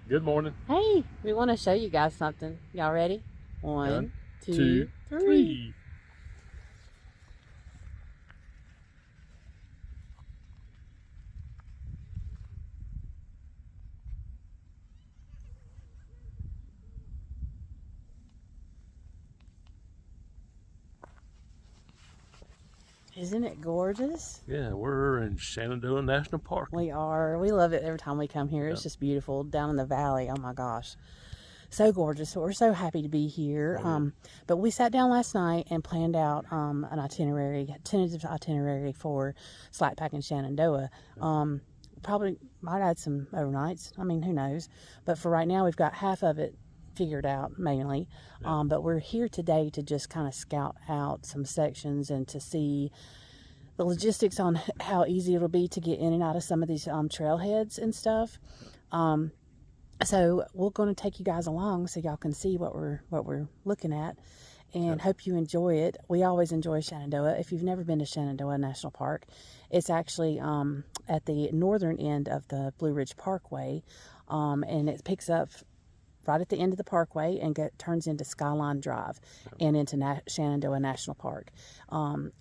Good morning. Hey, we want to show you guys something. Y'all ready? One, two, three. Three. Isn't it gorgeous? Yeah, we're in Shenandoah National Park. We are. We love it every time we come here. It's just beautiful down in the valley. Oh my gosh. So gorgeous. So we're so happy to be here. But we sat down last night and planned out an tentative itinerary for Slack Pack in Shenandoah. Probably might add some overnights. I mean, who knows? But for right now, we've got half of it figured out mainly. But we're here today to just kind of scout out some sections and to see the logistics on how easy it'll be to get in and out of some of these trailheads and stuff. So we're going to take you guys along so y'all can see what we're looking at, and hope you enjoy it. We always enjoy Shenandoah. If you've never been to Shenandoah National Park, it's actually at the northern end of the Blue Ridge Parkway, and it picks up right at the end of the parkway and turns into Skyline Drive and into Shenandoah National Park.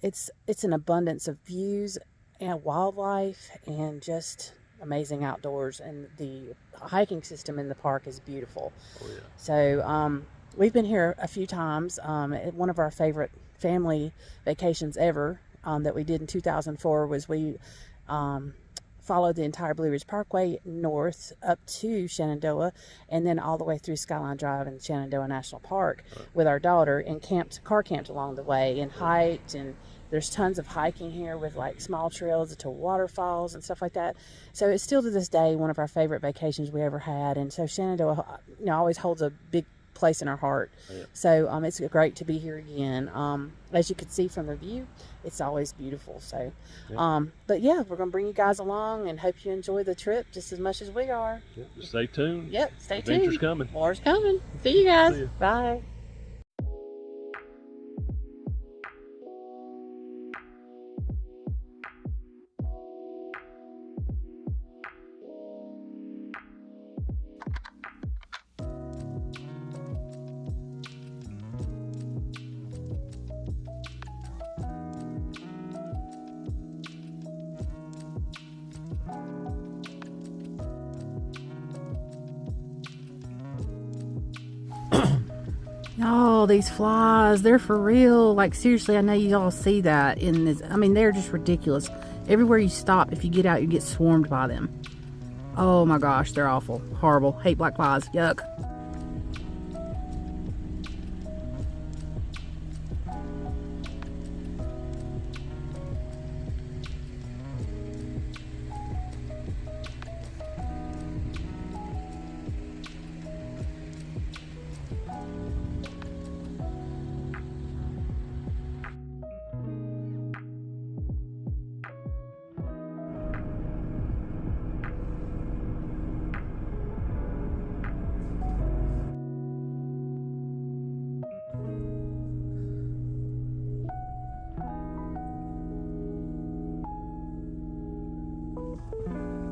It's an abundance of views and wildlife and just amazing outdoors, and the hiking system in the park is beautiful. Oh, yeah. So we've been here a few times. One of our favorite family vacations ever that we did in 2004 was we followed the entire Blue Ridge Parkway north up to Shenandoah and then all the way through Skyline Drive and Shenandoah National Park with our daughter, and car camped along the way and hiked. And there's tons of hiking here with like small trails to waterfalls and stuff like that. So it's still to this day one of our favorite vacations we ever had. And so Shenandoah, always holds a big place in our heart. So it's great to be here again. As you can see from the view, it's always beautiful. So but yeah, we're gonna bring you guys along and hope you enjoy the trip just as much as we are. Just stay tuned. Stay tuned. Adventure's coming. More's coming. See you guys. See ya. Bye. Oh, these flies, they're for real. Like, seriously, I know you all see that in this. I mean, they're just ridiculous. Everywhere you stop, if you get out, you get swarmed by them. Oh my gosh, they're awful. Horrible. Hate black flies. Yuck.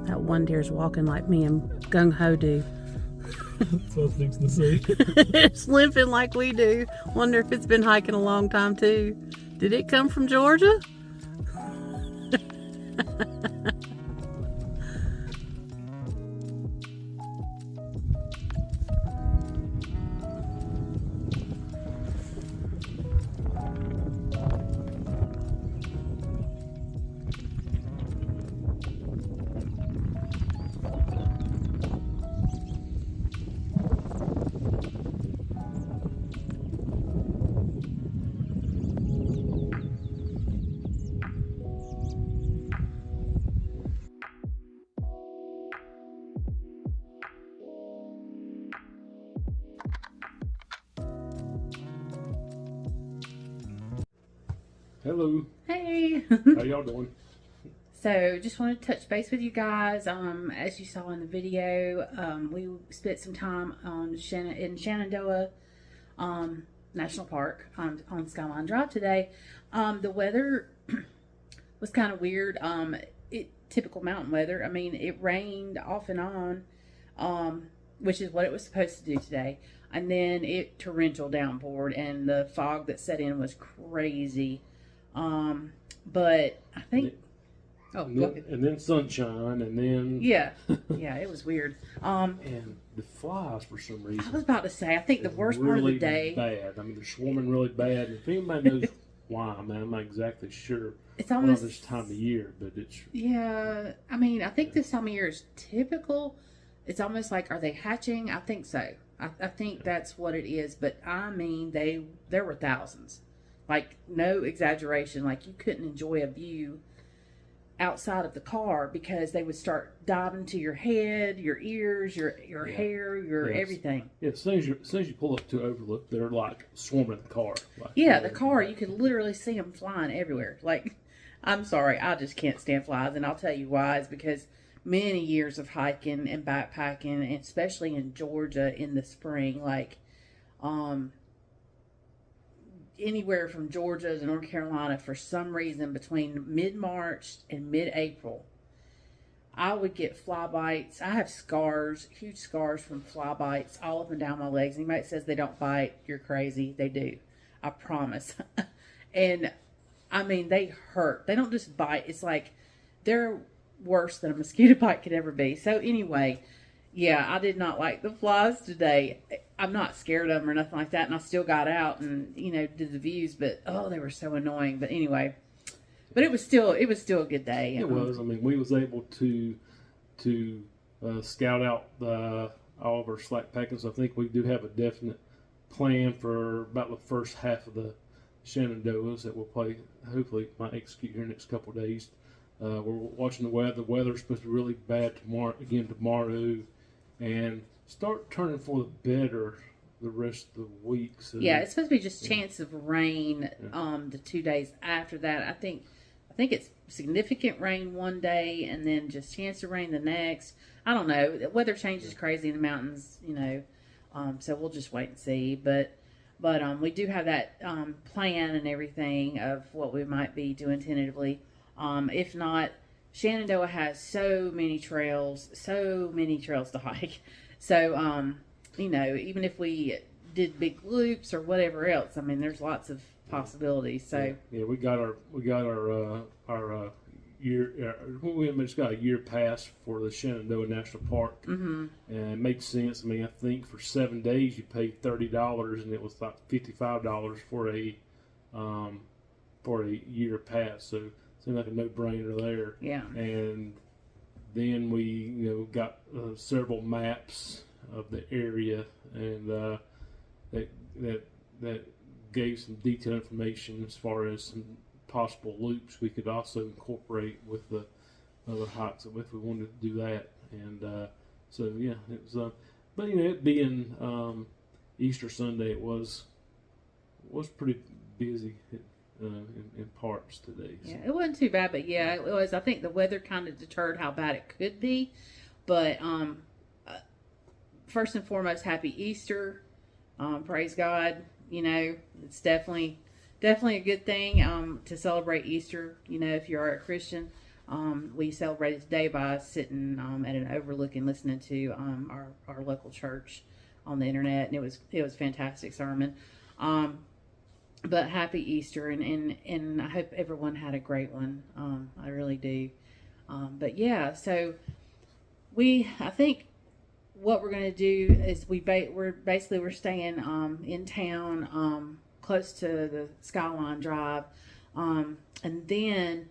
That one deer's walking like me and Gung Ho do. That's what I was fixing to say. It's limping like we do. Wonder if it's been hiking a long time too. Did it come from Georgia? Hello. Hey. How y'all doing? So just wanted to touch base with you guys. As you saw in the video, we spent some time on in Shenandoah National Park on Skyline Drive today. The weather was kind of weird. Typical mountain weather. I mean, it rained off and on. which is what it was supposed to do today. And then it torrential downpoured, and the fog that set in was crazy. But I think, and then sunshine, and then yeah, it was weird. And the flies, for some reason, I was about to say, I think the worst part of the day, bad. I mean, they're swarming really bad. And if anybody knows why, man, I'm not exactly sure. It's almost this time of year, but it's I mean, I think this time of year is typical. It's almost like, are they hatching? I think so. I think that's what it is. But I mean, there were thousands. Like, no exaggeration. Like, you couldn't enjoy a view outside of the car because they would start diving to your head, your ears, your hair, your everything. Yeah, as soon as you pull up to overlook, they're like swarming the car. Like, the car, you could literally see them flying everywhere. Like, I'm sorry, I just can't stand flies, and I'll tell you why. It's because many years of hiking and backpacking, and especially in Georgia in the spring, like, anywhere from Georgia to North Carolina, for some reason, between mid-March and mid-April, I would get fly bites. I have scars, huge scars from fly bites all up and down my legs. Anybody that says they don't bite, you're crazy. They do. I promise. And, I mean, they hurt. They don't just bite. It's like they're worse than a mosquito bite could ever be. So, anyway, yeah, I did not like the flies today. I'm not scared of them or nothing like that, and I still got out and, did the views, but, they were so annoying. But anyway, but it was still a good day. It was. I mean, we was able to scout out all of our slack packing, so I think we do have a definite plan for about the first half of the Shenandoahs that we'll hopefully might execute here in the next couple of days. We're watching the weather. The weather's supposed to be really bad tomorrow, and start turning for the better the rest of the week. So, it's supposed to be just chance of rain the 2 days after that. I think it's significant rain one day and then just chance of rain the next. I don't know. The weather changes crazy in the mountains, so we'll just wait and see. But we do have that plan and everything of what we might be doing tentatively. If not, Shenandoah has so many trails to hike. So, even if we did big loops or whatever else, I mean, there's lots of possibilities. So we got our year. We just got a year pass for the Shenandoah National Park, and it makes sense. I mean, I think for 7 days you paid $30, and it was like $55 for a year pass. So it seemed like a no-brainer there. Yeah. And then we, got several maps of the area, and that gave some detailed information as far as some possible loops we could also incorporate with the other hikes if we wanted to do that. And it was. But it being Easter Sunday, it was pretty busy. In parts today. So. Yeah, it wasn't too bad, but it was. I think the weather kind of deterred how bad it could be. But first and foremost, happy Easter. Praise God. It's definitely a good thing to celebrate Easter. If you are a Christian, we celebrated today by sitting at an overlook and listening to our local church on the internet, and it was fantastic sermon. But happy Easter, and I hope everyone had a great one. I really do. So I think what we're going to do is we're staying in town, close to the Skyline Drive, and then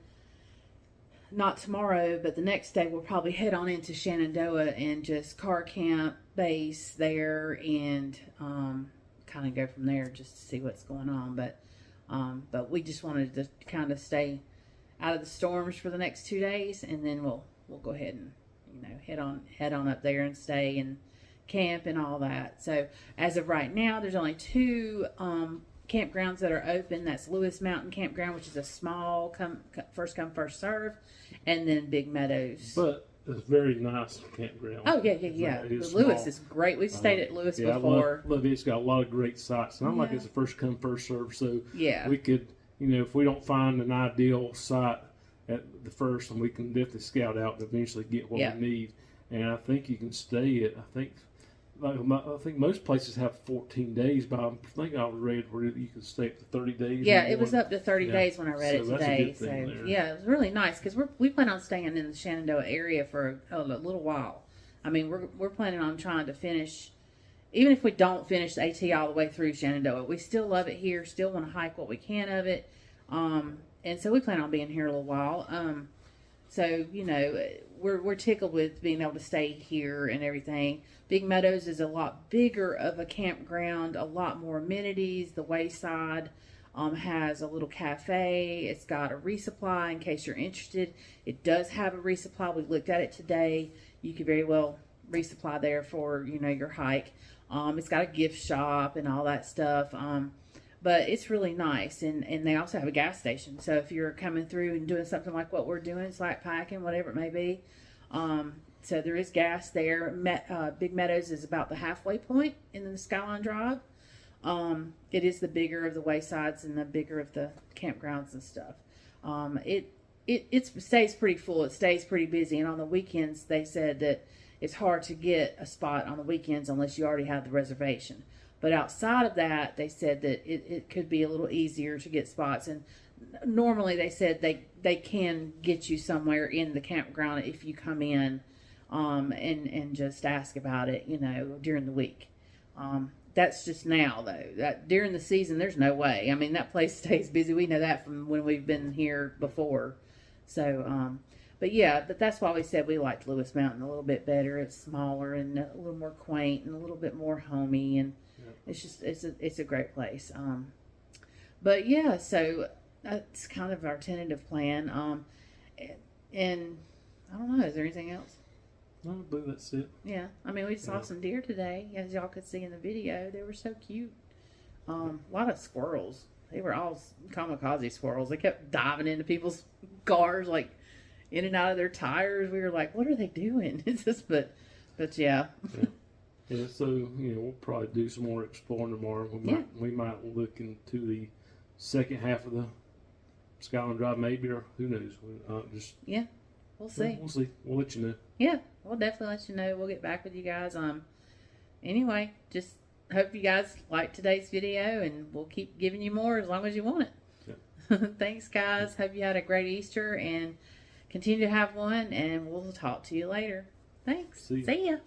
not tomorrow, but the next day we'll probably head on into Shenandoah and just car camp, base there, and kind of go from there just to see what's going on. But we just wanted to kind of stay out of the storms for the next 2 days, and then we'll go ahead and head on up there and stay and camp and all that. So as of right now, there's only 2 campgrounds that are open. That's Lewis Mountain Campground, which is a small first come first serve, and then Big Meadows. But it's very nice campground. Oh, yeah. Lewis is great. We've stayed at Lewis before. I love it. It's got a lot of great sites. And I'm like, it's a first come, first serve. So we could, if we don't find an ideal site at the first, and we can definitely scout out and eventually get what we need. And I think you can stay at, I think most places have 14 days, but I think I read where you could stay up to 30 days. Yeah, it was up to 30 days when I read it that's a today. good So thing there. yeah, it was really nice because we plan on staying in the Shenandoah area for a little while. I mean, we're planning on trying to finish, even if we don't finish the AT all the way through Shenandoah, we still love it here. Still want to hike what we can of it, and so we plan on being here a little while. So you know, we're tickled with being able to stay here and everything. Big Meadows is a lot bigger of a campground, a lot more amenities. The Wayside has a little cafe. It's got a resupply in case you're interested. It does have a resupply. We looked at it today. You could very well resupply there for, you know, your hike. It's got a gift shop and all that stuff. But it's really nice. And they also have a gas station. So if you're coming through and doing something like what we're doing, slack packing, whatever it may be, so there is gas there. Big Meadows is about the halfway point in the Skyline Drive. It is the bigger of the Waysides and the bigger of the campgrounds and stuff. It stays pretty full. It stays pretty busy. And on the weekends, they said that it's hard to get a spot on the weekends unless you already have the reservation. But outside of that, they said that it could be a little easier to get spots. And normally they said they can get you somewhere in the campground if you come in and just ask about it, you know, during the week. That's just now, though. That during the season, there's no way. I mean, that place stays busy. We know that from when we've been here before. So, but yeah, but that's why we said we liked Lewis Mountain a little bit better. It's smaller and a little more quaint and a little bit more homey, and it's just it's a great place. But yeah, so that's kind of our tentative plan. And I don't know, is there anything else? No, I believe that's it. Yeah, I mean, we saw some deer today, as y'all could see in the video. They were so cute. A lot of squirrels. They were all kamikaze squirrels. They kept diving into people's cars, like in and out of their tires. We were like, what are they doing? It's just, but yeah. Yeah, so, you know, we'll probably do some more exploring tomorrow. We might look into the second half of the Skyline Drive, maybe, or who knows. We'll see. We'll see. We'll let you know. Yeah, we'll definitely let you know. We'll get back with you guys. Anyway, just hope you guys liked today's video, and we'll keep giving you more as long as you want it. Yeah. Thanks, guys. Hope you had a great Easter, and continue to have one, and we'll talk to you later. Thanks. See ya.